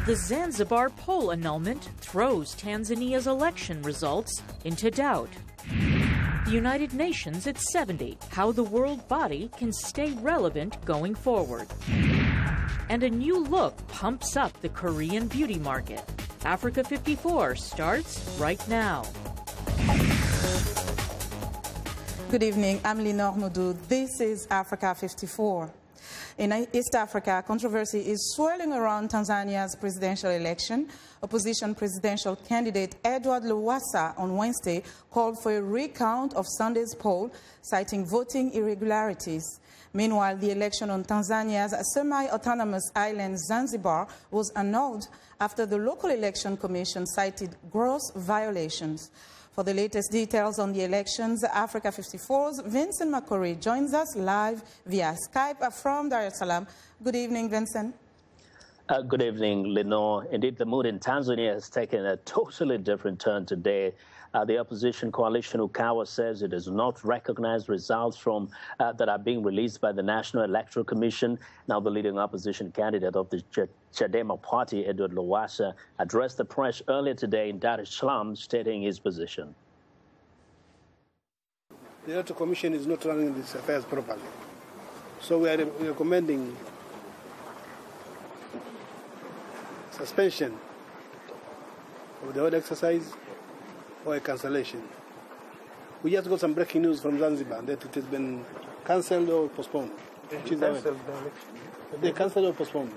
The Zanzibar poll annulment throws Tanzania's election results into doubt. The United Nations at 70, how the world body can stay relevant going forward. And a new look pumps up the Korean beauty market. Africa 54 starts right now. Good evening, I'm Lenore Moudou. This is Africa 54. In East Africa, controversy is swirling around Tanzania's presidential election. Opposition presidential candidate Edward Lowassa on Wednesday called for a recount of Sunday's poll, citing voting irregularities. Meanwhile, the election on Tanzania's semi-autonomous island Zanzibar was annulled after the local election commission cited gross violations. For the latest details on the elections, Africa 54's Vincent Makori joins us live via Skype from Dar es Salaam. Good evening, Vincent. Good evening, Lenore. Indeed, the mood in Tanzania has taken a totally different turn today. The opposition coalition Ukawa says it does not recognize results from that are being released by the National Electoral Commission. Now, the leading opposition candidate of the Chadema party, Edward Lowassa, addressed the press earlier today in Dar es Salaam, stating his position. The Electoral Commission is not running these affairs properly. So we are recommending suspension of the whole exercise or a cancellation. We just got some breaking news from Zanzibar that it has been cancelled or postponed. They cancelled or postponed?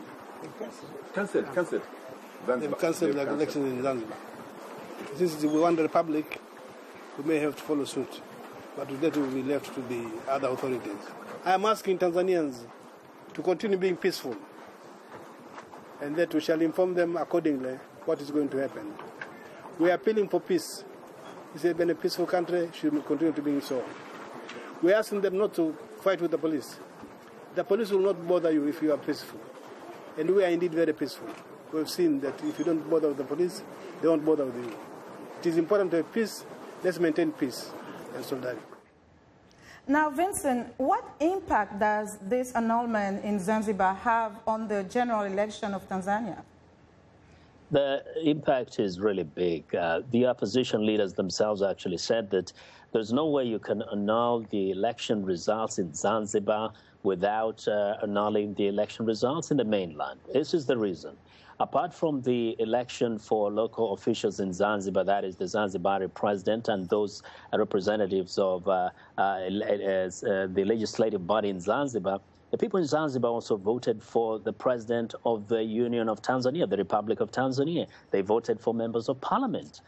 Cancelled. They've cancelled the elections in Zanzibar. Since we want the republic, we may have to follow suit, but that will be left to the other authorities. I am asking Tanzanians to continue being peaceful, and that we shall inform them accordingly what is going to happen. We are appealing for peace. It's been a peaceful country, should continue to be so. We are asking them not to fight with the police. The police will not bother you if you are peaceful. And we are indeed very peaceful. We've seen that if you don't bother with the police, they won't bother with you. It is important to have peace. Let's maintain peace and solidarity. Now, Vincent, what impact does this annulment in Zanzibar have on the general election of Tanzania? The impact is really big. The opposition leaders themselves actually said that there's no way you can annul the election results in Zanzibar without annulling the election results in the mainland. This is the reason. Apart from the election for local officials in Zanzibar, that is the Zanzibari president and those representatives of the legislative body in Zanzibar, the people in Zanzibar also voted for the president of the Union of Tanzania, the Republic of Tanzania. They voted for members of parliament,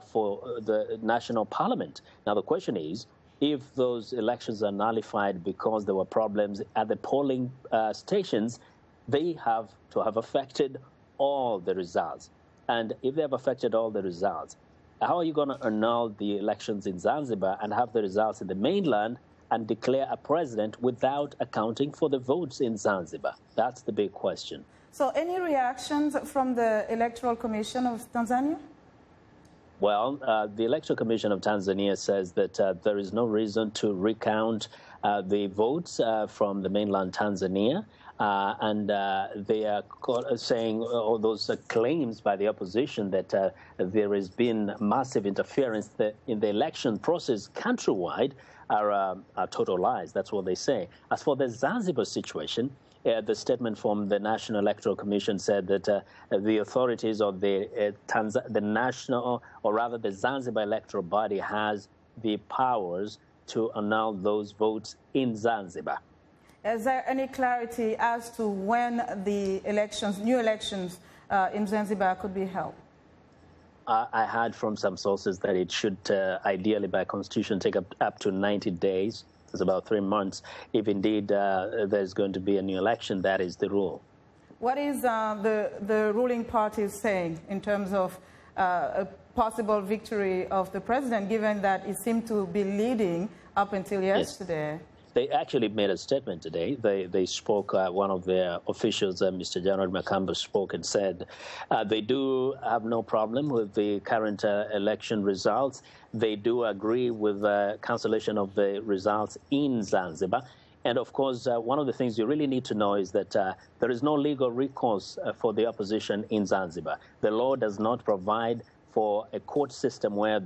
for the national parliament. Now, the question is, if those elections are nullified because there were problems at the polling stations, they have to have affected all the results. And if they have affected all the results, how are you going to annul the elections in Zanzibar and have the results in the mainland and declare a president without accounting for the votes in Zanzibar? That's the big question. So any reactions from the Electoral Commission of Tanzania? Well, the Electoral Commission of Tanzania says that there is no reason to recount the votes from the mainland Tanzania. And they are saying all those claims by the opposition that there has been massive interference in the election process countrywide are total lies. That's what they say. As for the Zanzibar situation, the statement from the National Electoral Commission said that the authorities of the national, or rather the Zanzibar electoral body, has the powers to annul those votes in Zanzibar. Is there any clarity as to when the elections, new elections in Zanzibar could be held? I heard from some sources that it should ideally by constitution take up to 90 days. It's about 3 months. If indeed there's going to be a new election, that is the rule. What is the ruling party saying in terms of a possible victory of the president, given that it seemed to be leading up until yesterday? Yes. They actually made a statement today. They spoke, one of their officials, Mr. General Makamba, spoke and said they do have no problem with the current election results. They do agree with the cancellation of the results in Zanzibar. And of course, one of the things you really need to know is that there is no legal recourse for the opposition in Zanzibar. The law does not provide for a court system where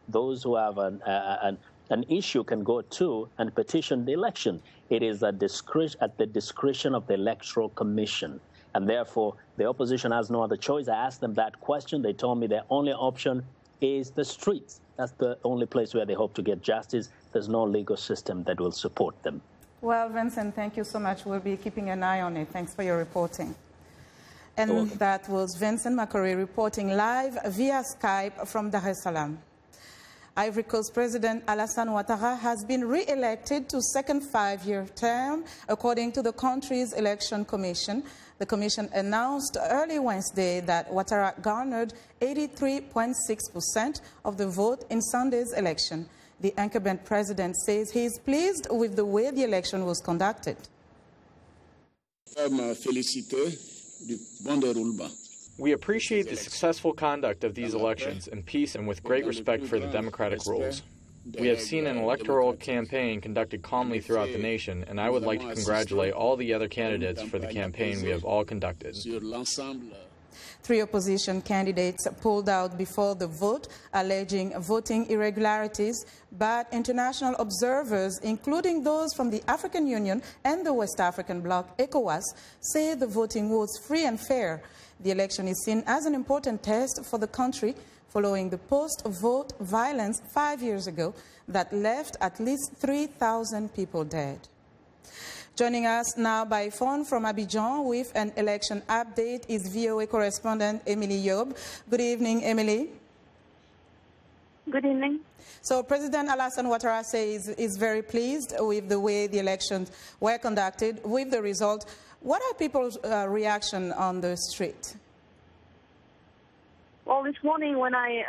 those who have an issue can go to and petition the election. It is at the discretion of the Electoral Commission. And therefore, the opposition has no other choice. I asked them that question. They told me their only option is the streets. That's the only place where they hope to get justice. There's no legal system that will support them. Well, Vincent, thank you so much. We'll be keeping an eye on it. Thanks for your reporting. And that was Vincent Makori reporting live via Skype from Dar es Salaam. Ivory Coast President Alassane Ouattara has been re-elected to second five-year term, according to the country's election commission. The commission announced early Wednesday that Ouattara garnered 83.6% of the vote in Sunday's election. The incumbent president says he is pleased with the way the election was conducted. We appreciate the successful conduct of these elections in peace and with great respect for the democratic rules. We have seen an electoral campaign conducted calmly throughout the nation, and I would like to congratulate all the other candidates for the campaign we have all conducted. 3 opposition candidates pulled out before the vote, alleging voting irregularities, but international observers, including those from the African Union and the West African bloc, ECOWAS, say the voting was free and fair. The election is seen as an important test for the country following the post-vote violence 5 years ago that left at least 3,000 people dead. Joining us now by phone from Abidjan with an election update is VOA correspondent Emily Yob. Good evening, Emily. Good evening. So President Alassane Ouattara says is very pleased with the way the elections were conducted, with the result. What are people's reaction on the street? Well, this morning when I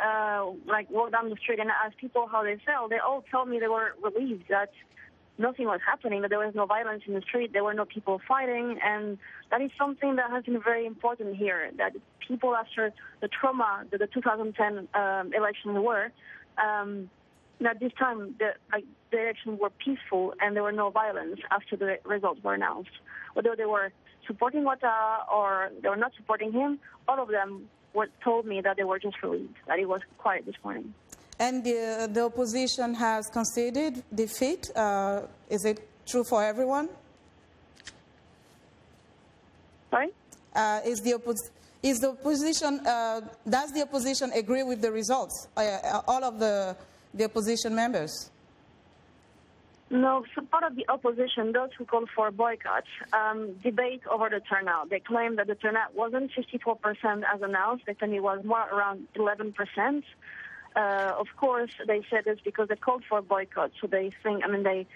walked down the street and asked people how they felt, they all told me they were relieved that nothing was happening, that there was no violence in the street, there were no people fighting, and that is something that has been very important here, that people after the trauma that the 2010 elections were, that this time the elections were peaceful and there were no violence after the results were announced. Whether they were supporting Ouattara or they were not supporting him, all of them told me that they were just relieved, that it was quiet this morning. And the opposition has conceded defeat. Is it true for everyone? Sorry? Does the opposition agree with the results? All of the opposition members? No, so part of the opposition, those who call for boycotts, debate over the turnout. They claim that the turnout wasn't 54% as announced. They claim it was more around 11%. Of course, they said this because they called for a boycott. So they think, saying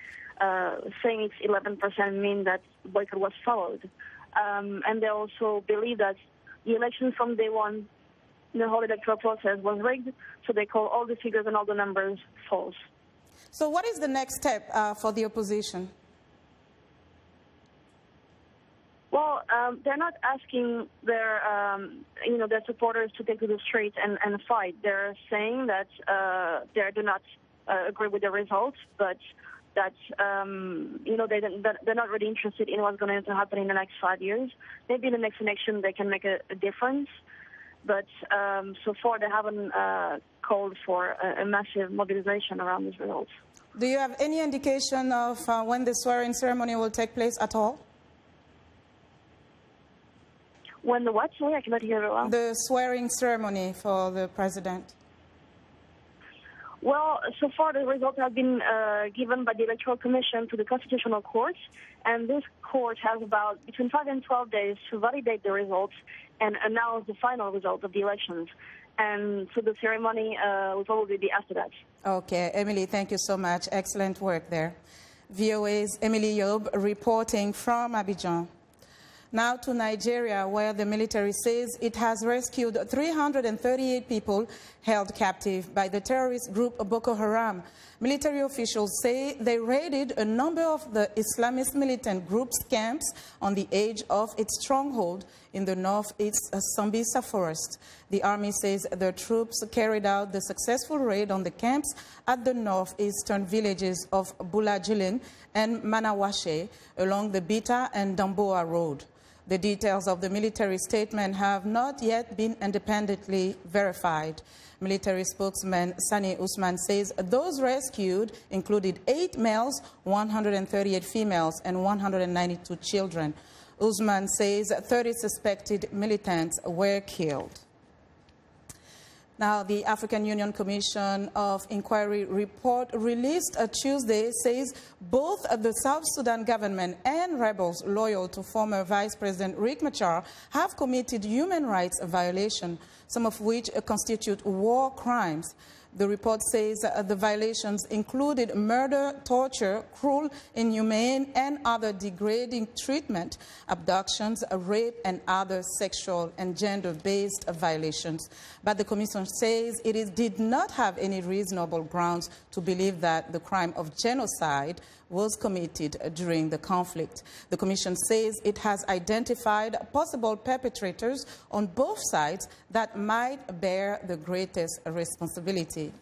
it's 11% mean that boycott was followed. And they also believe that the election from day one, the whole electoral process was rigged. So they call all the figures and all the numbers false. So what is the next step for the opposition? Well, they're not asking their supporters to take to the street and fight. They're saying that they do not agree with the results, but that they're not really interested in what's going to happen in the next 5 years. Maybe in the next election they can make a difference, but so far they haven't called for a massive mobilization around these results. Do you have any indication of when the swearing ceremony will take place at all? When the what? Sorry, I cannot hear very well. The swearing ceremony for the president. Well, so far the results have been given by the Electoral Commission to the Constitutional Court, and this court has about between 5 and 12 days to validate the results and announce the final result of the elections. And so the ceremony will probably be after that. Okay, Emily, thank you so much. Excellent work there. VOA's Emily Yob reporting from Abidjan. Now to Nigeria, where the military says it has rescued 338 people held captive by the terrorist group Boko Haram. Military officials say they raided a number of the Islamist militant group's camps on the edge of its stronghold in the northeast Sambisa forest. The army says their troops carried out the successful raid on the camps at the northeastern villages of Bulajilin and Manawashe along the Bita and Damboa road. The details of the military statement have not yet been independently verified. Military spokesman Sani Usman says those rescued included 8 males, 138 females, and 192 children. Usman says 30 suspected militants were killed. Now, the African Union Commission of Inquiry report released Tuesday says both the South Sudan government and rebels loyal to former Vice President Riek Machar have committed human rights violations, some of which constitute war crimes. The report says the violations included murder, torture, cruel, inhumane, and other degrading treatment, abductions, rape, and other sexual and gender-based violations. But the Commission says it did not have any reasonable grounds to believe that the crime of genocide was committed during the conflict. The Commission says it has identified possible perpetrators on both sides that might bear the greatest responsibility.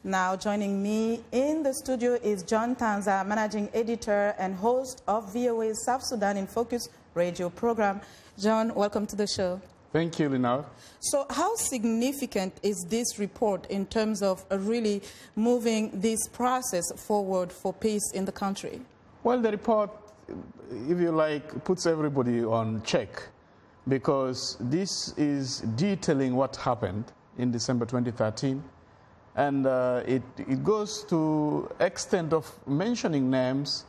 Now, joining me in the studio is John Tanza, managing editor and host of VOA's South Sudan in Focus radio program. John, welcome to the show. Thank you, Lina. So how significant is this report in terms of really moving this process forward for peace in the country? Well, the report, if you like, puts everybody on check because this is detailing what happened in December 2013. And it goes to extent of mentioning names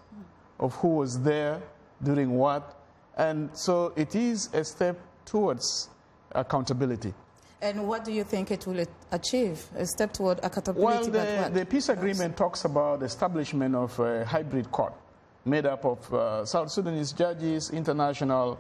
of who was there, during what. And so it is a step towards accountability. And what do you think it will achieve? A step toward accountability? Well, the peace agreement talks about the establishment of a hybrid court made up of South Sudanese judges, international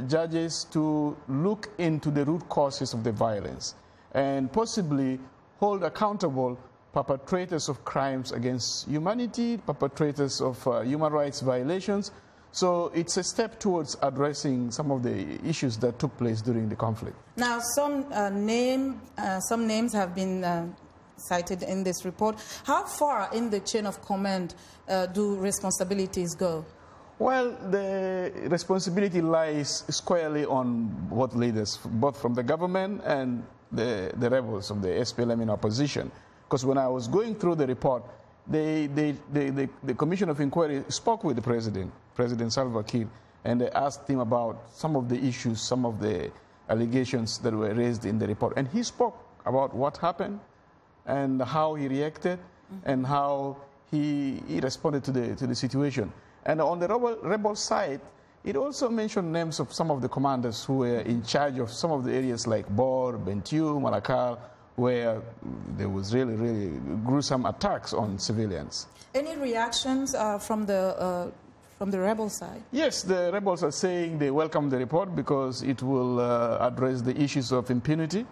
judges, to look into the root causes of the violence and possibly hold accountable perpetrators of crimes against humanity, perpetrators of human rights violations. So it's a step towards addressing some of the issues that took place during the conflict. Now, some names have been cited in this report. How far in the chain of command do responsibilities go? Well, the responsibility lies squarely on both leaders, both from the government and the rebels of the SPLM in opposition. Because when I was going through the report, the Commission of Inquiry spoke with the President Salva Kiir, and they asked him about some of the issues, some of the allegations that were raised in the report. And he spoke about what happened and how he reacted and how he responded to the situation. And on the rebel side, it also mentioned names of some of the commanders who were in charge of some of the areas like Bor, Bentiu, Malakal, where there was really, really gruesome attacks on civilians. Any reactions from the rebel side? Yes, the rebels are saying they welcome the report because it will address the issues of impunity.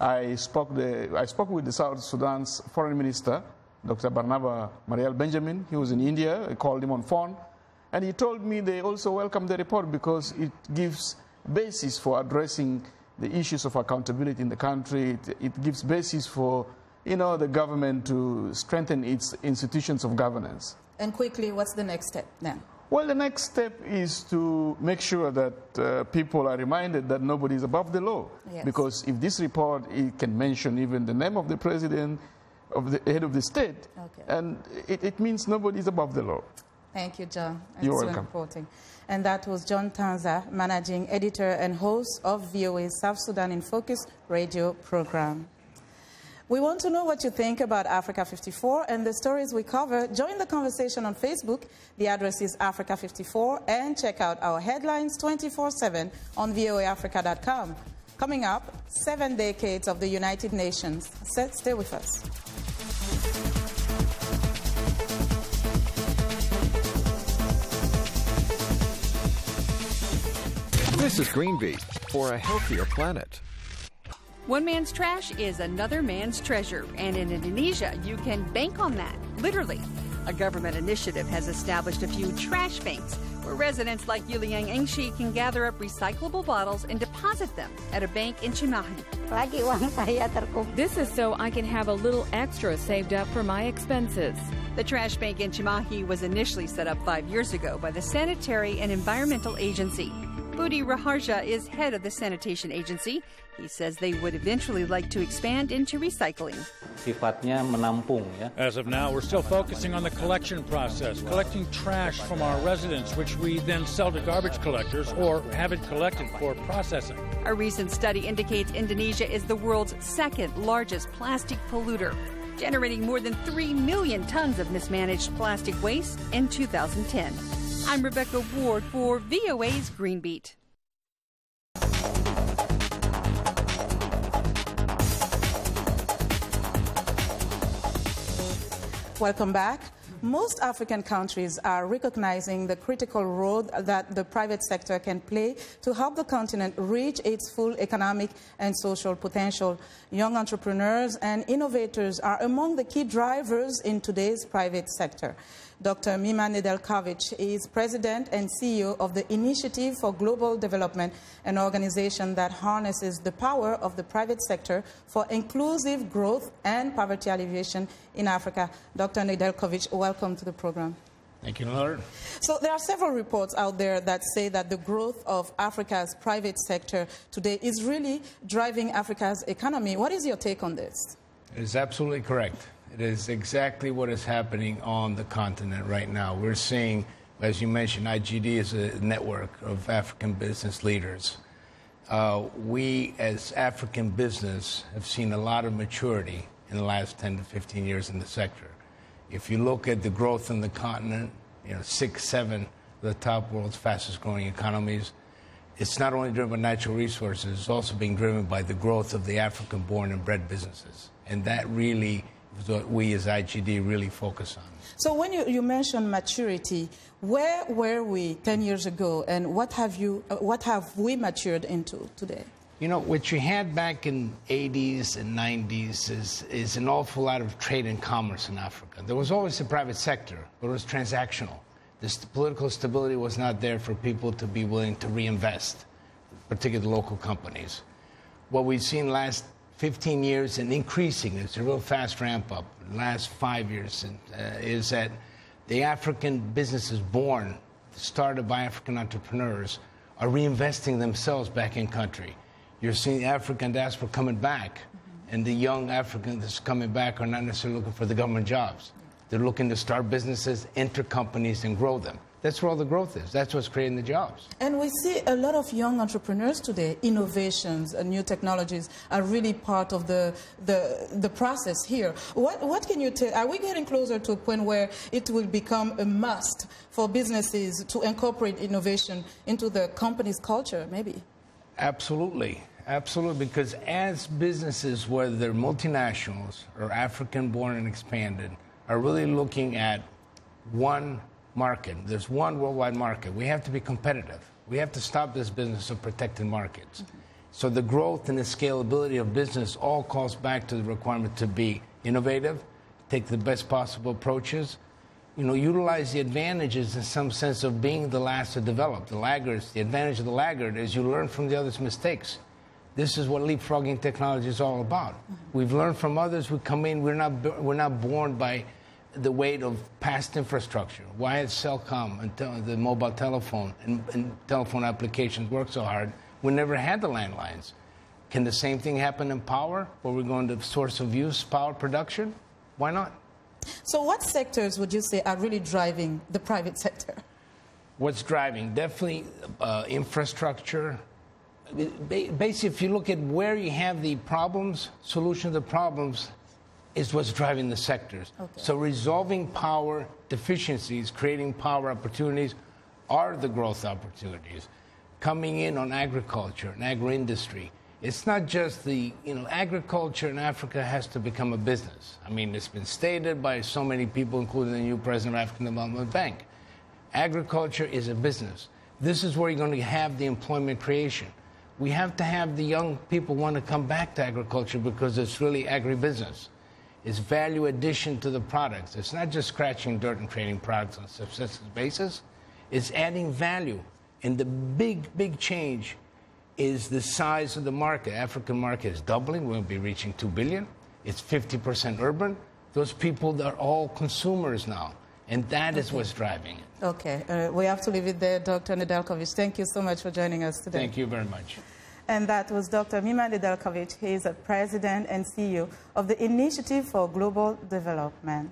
I spoke with the South Sudan's foreign minister, Dr. Barnaba Marial Benjamin. He was in India. I called him on phone. And he told me they also welcome the report because it gives basis for addressing the issues of accountability in the country. It gives basis for, the government to strengthen its institutions of governance. And quickly, what's the next step then? Well, the next step is to make sure that people are reminded that nobody is above the law. Yes. Because if this report, it can mention even the name of the president, of the head of the state, and it means nobody is above the law. Thank you, John. You're welcome. Reporting. And that was John Tanza, managing editor and host of VOA's South Sudan in Focus radio program. We want to know what you think about Africa 54 and the stories we cover. Join the conversation on Facebook. The address is Africa 54, and check out our headlines 24/7 on voaafrica.com. Coming up, 7 decades of the United Nations. Stay with us. This is Greenbeat for a healthier planet. One man's trash is another man's treasure, and in Indonesia, you can bank on that, literally. A government initiative has established a few trash banks where residents like Yuliang Engshi can gather up recyclable bottles and deposit them at a bank in Cimahi. This is so I can have a little extra saved up for my expenses. The trash bank in Cimahi was initially set up 5 years ago by the Sanitary and Environmental Agency. Budi Raharja is head of the sanitation agency. He says they would eventually like to expand into recycling. As of now, we're still focusing on the collection process, collecting trash from our residents, which we then sell to garbage collectors or have it collected for processing. A recent study indicates Indonesia is the world's second largest plastic polluter, generating more than 3 million tons of mismanaged plastic waste in 2010. I'm Rebecca Ward for VOA's Greenbeat. Welcome back. Most African countries are recognizing the critical role that the private sector can play to help the continent reach its full economic and social potential. Young entrepreneurs and innovators are among the key drivers in today's private sector. Dr. Mima Nedeljković is president and CEO of the Initiative for Global Development, an organization that harnesses the power of the private sector for inclusive growth and poverty alleviation in Africa. Dr. Nedeljković, welcome to the program. Thank you, Lord. So there are several reports out there that say that the growth of Africa's private sector today is really driving Africa's economy. What is your take on this? It is absolutely correct. It is exactly what is happening on the continent right now. We're seeing, as you mentioned, IGD is a network of African business leaders. We, as African business, have seen a lot of maturity in the last 10 to 15 years in the sector. If you look at the growth in the continent, 6, 7 of the top world's fastest growing economies, it's not only driven by natural resources, it's also being driven by the growth of the African-born and bred businesses. And that really is what we as IGD really focus on. So when you mentioned maturity, where were we 10 years ago, and what have we matured into today? What you had back in 80s and 90s is an awful lot of trade and commerce in Africa. There was always the private sector, but it was transactional. The political stability was not there for people to be willing to reinvest, particularly local companies. What we've seen last 15 years and increasing, it's a real fast ramp up, the last 5 years, is that the African businesses born, started by African entrepreneurs, are reinvesting themselves back in country. You're seeing the African diaspora coming back, and the young Africans coming back are not necessarily looking for the government jobs. They're looking to start businesses, enter companies, and grow them. That's where all the growth is. That's what's creating the jobs. And we see a lot of young entrepreneurs today. Innovations and new technologies are really part of the process here. What can you tell? Are we getting closer to a point where it will become a must for businesses to incorporate innovation into the company's culture, maybe? Absolutely. Absolutely, because as businesses, whether they're multinationals or African-born and expanded, are really looking at one market. There's one worldwide market. We have to be competitive. We have to stop this business of protecting markets. So the growth and the scalability of business all calls back to the requirement to be innovative, take the best possible approaches, utilize the advantages in some sense of being the last to develop. The laggards, the advantage of the laggard is you learn from the other's mistakes. This is what leapfrogging technology is all about. We've learned from others. We come in. We're not born by the weight of past infrastructure. Why has Cellcom and the mobile telephone and telephone applications work so hard? We never had the landlines. Can the same thing happen in power, where we're going to source of use, power production? Why not? So what sectors would you say are really driving the private sector? What's driving? Definitely infrastructure. Basically, if you look at where you have the problems, solution to the problems is what's driving the sectors. Okay. So resolving power deficiencies, creating power opportunities are the growth opportunities. Coming in on agriculture and agro-industry. It's not just the, agriculture in Africa has to become a business. I mean, it's been stated by so many people, including the new president of African Development Bank. Agriculture is a business. this is where you're going to have the employment creation. We have to have the young people want to come back to agriculture because it's really agribusiness. It's value addition to the products. It's not just scratching dirt and trading products on a subsistence basis. It's adding value. And the big change is the size of the market. African market is doubling. We'll be reaching 2 billion. It's 50% urban. Those people are all consumers now. And that is what's driving it. Okay. We have to leave it there, Dr. Nedeljkovic. Thank you so much for joining us today. Thank you very much. And that was Dr. Mima Nedeljkovic. He is the President and CEO of the Initiative for Global Development.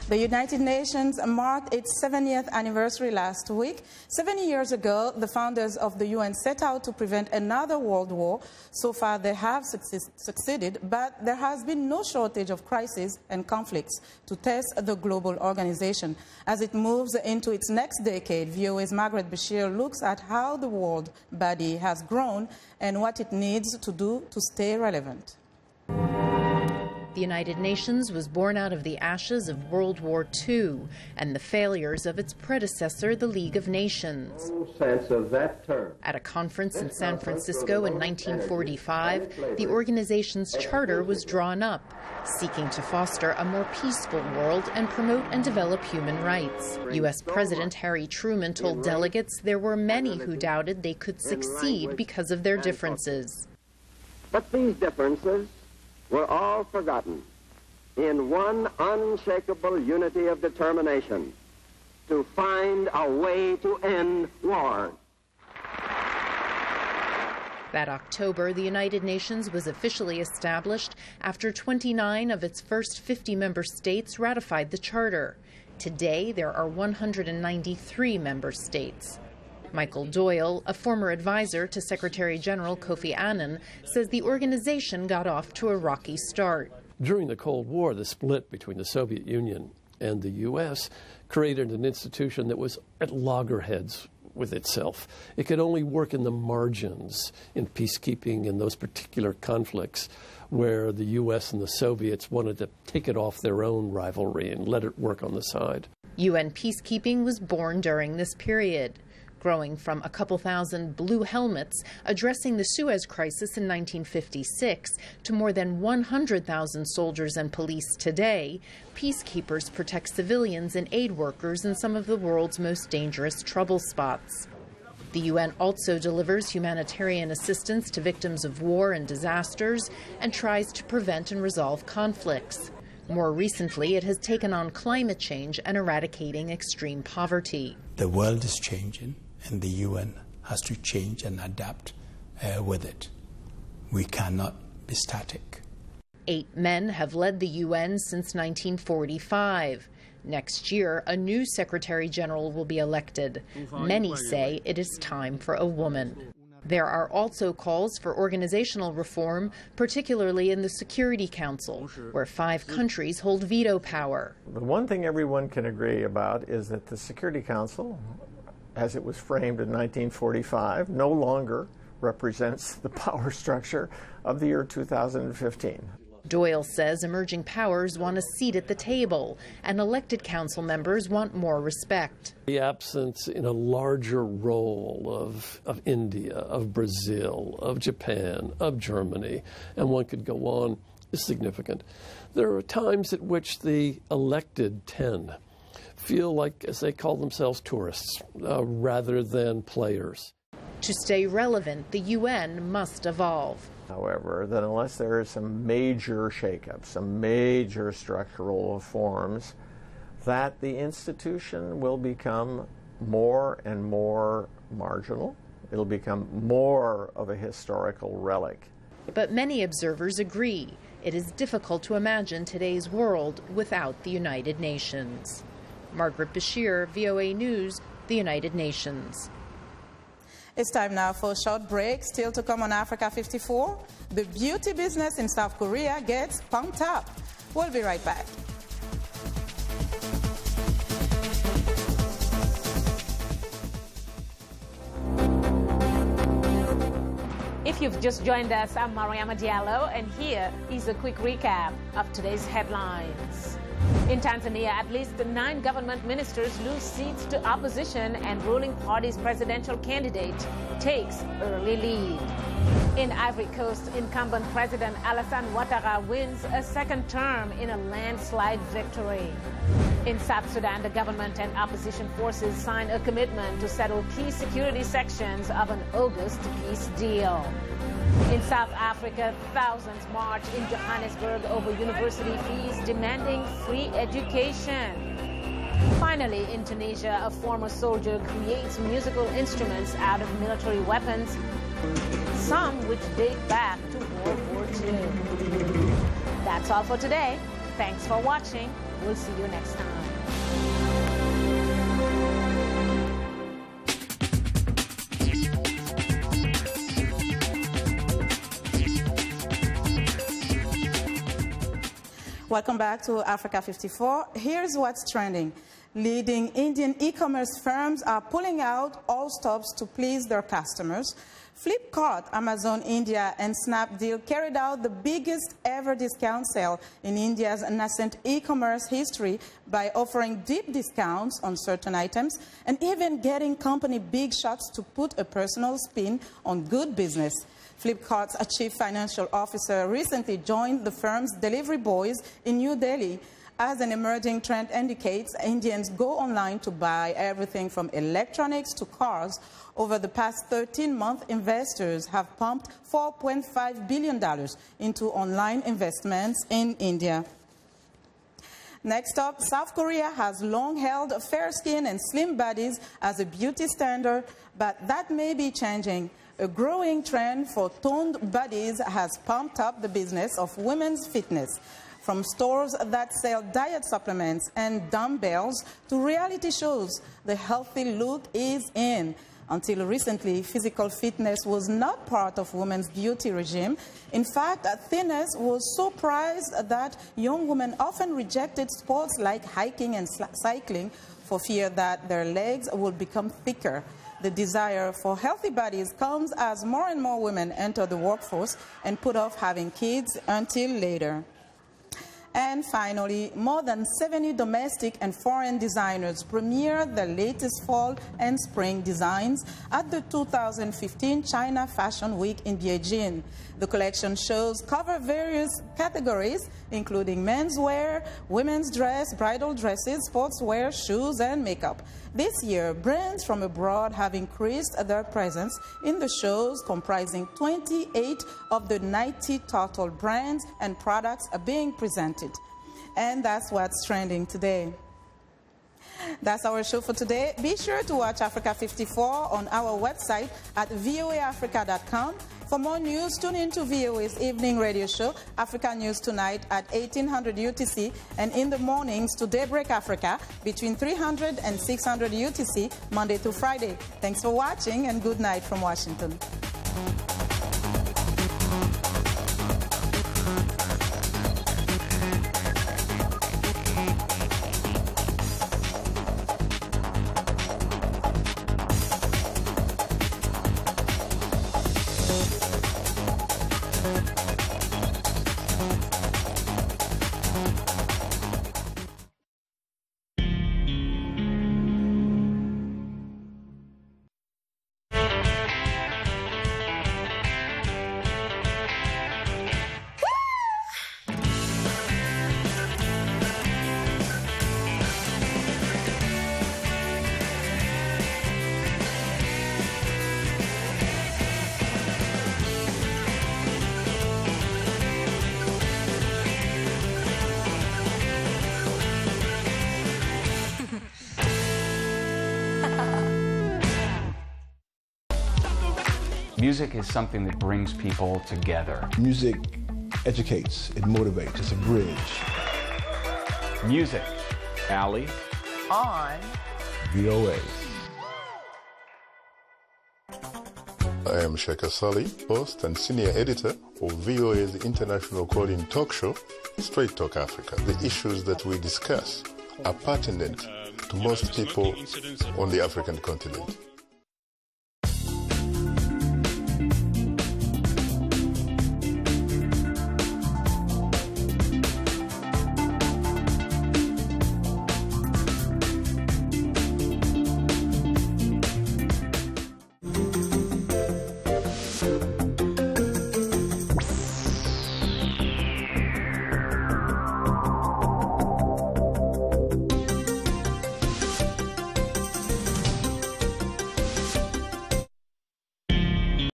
The United Nations marked its 70th anniversary last week. 70 years ago, the founders of the UN set out to prevent another world war. So far, they have succeeded, but there has been no shortage of crises and conflicts to test the global organization. As it moves into its next decade, VOA's Margaret Bashir looks at how the world body has grown and what it needs to do to stay relevant. The United Nations was born out of the ashes of World War II and the failures of its predecessor, the League of Nations. At a conference in San Francisco in 1945, the organization's charter was drawn up, seeking to foster a more peaceful world and promote and develop human rights. U.S. President Harry Truman told delegates there were many who doubted they could succeed because of their differences. But these differences were all forgotten in one unshakable unity of determination to find a way to end war. That October, the United Nations was officially established after 29 of its first 50 member states ratified the charter. Today, there are 193 member states. Michael Doyle, a former advisor to Secretary General Kofi Annan, says the organization got off to a rocky start. During the Cold War, the split between the Soviet Union and the U.S. created an institution that was at loggerheads with itself. It could only work in the margins in peacekeeping in those particular conflicts where the U.S. and the Soviets wanted to take it off their own rivalry and let it work on the side. UN peacekeeping was born during this period, growing from a couple thousand blue helmets addressing the Suez Crisis in 1956 to more than 100,000 soldiers and police today. Peacekeepers protect civilians and aid workers in some of the world's most dangerous trouble spots. The UN also delivers humanitarian assistance to victims of war and disasters and tries to prevent and resolve conflicts. More recently, it has taken on climate change and eradicating extreme poverty. The world is changing, and the UN has to change and adapt with it. We cannot be static. 8 men have led the UN since 1945. Next year, a new Secretary General will be elected. Many say it is time for a woman. There are also calls for organizational reform, particularly in the Security Council, where 5 countries hold veto power. The one thing everyone can agree about is that the Security Council, as it was framed in 1945, no longer represents the power structure of the year 2015. Doyle says emerging powers want a seat at the table, and elected council members want more respect. The absence in a larger role of India, of Brazil, of Japan, of Germany, and one could go on, is significant. There are times at which the elected 10 feel like, as they call themselves, tourists rather than players. To stay relevant, the UN must evolve. However, that unless there is some major shakeup, some major structural reforms, that the institution will become more and more marginal. It'll become more of a historical relic. But many observers agree it is difficult to imagine today's world without the United Nations. Margaret Bashir, VOA News, the United Nations. It's time now for a short break. Still to come on Africa 54, the beauty business in South Korea gets pumped up. We'll be right back. If you've just joined us, I'm Mariama Diallo, and here is a quick recap of today's headlines. In Tanzania, at least 9 government ministers lose seats to opposition, and ruling party's presidential candidate takes early lead. In Ivory Coast, incumbent President Alassane Ouattara wins a second term in a landslide victory. In South Sudan, the government and opposition forces sign a commitment to settle key security sections of an August peace deal. In South Africa, thousands march in Johannesburg over university fees demanding free education. Finally, in Tunisia, a former soldier creates musical instruments out of military weapons, some which date back to World War II. That's all for today. Thanks for watching. We'll see you next time. Welcome back to Africa 54. Here's what's trending. Leading Indian e-commerce firms are pulling out all stops to please their customers. Flipkart, Amazon India, and Snapdeal carried out the biggest ever discount sale in India's nascent e-commerce history by offering deep discounts on certain items and even getting company big shots to put a personal spin on good business. Flipkart's chief financial officer recently joined the firm's delivery boys in New Delhi. As an emerging trend indicates, Indians go online to buy everything from electronics to cars. Over the past 13 months, investors have pumped $4.5 billion into online investments in India. Next up, South Korea has long held fair skin and slim bodies as a beauty standard, but that may be changing. A growing trend for toned bodies has pumped up the business of women's fitness. From stores that sell diet supplements and dumbbells to reality shows, the healthy look is in. Until recently, physical fitness was not part of women's beauty regime. In fact, thinness was so prized that young women often rejected sports like hiking and cycling for fear that their legs would become thicker. The desire for healthy bodies comes as more and more women enter the workforce and put off having kids until later. And finally, more than 70 domestic and foreign designers premiered their latest fall and spring designs at the 2015 China Fashion Week in Beijing. The collection shows cover various categories, including menswear, women's dress, bridal dresses, sportswear, shoes, and makeup. This year, brands from abroad have increased their presence in the shows, comprising 28 of the 90 total brands and products are being presented. And that's what's trending today. That's our show for today. Be sure to watch Africa 54 on our website at voaafrica.com. For more news, tune in to VOA's evening radio show, Africa News Tonight, at 1800 UTC, and in the mornings to Daybreak Africa between 300 and 600 UTC, Monday to Friday. Thanks for watching, and good night from Washington. Music is something that brings people together. Music educates, it motivates, it's a bridge. Music. Ali. On. VOA. I am Sheikh Asali, host and senior editor of VOA's international call-in talk show, Straight Talk Africa. The issues that we discuss are pertinent to most people on the African continent.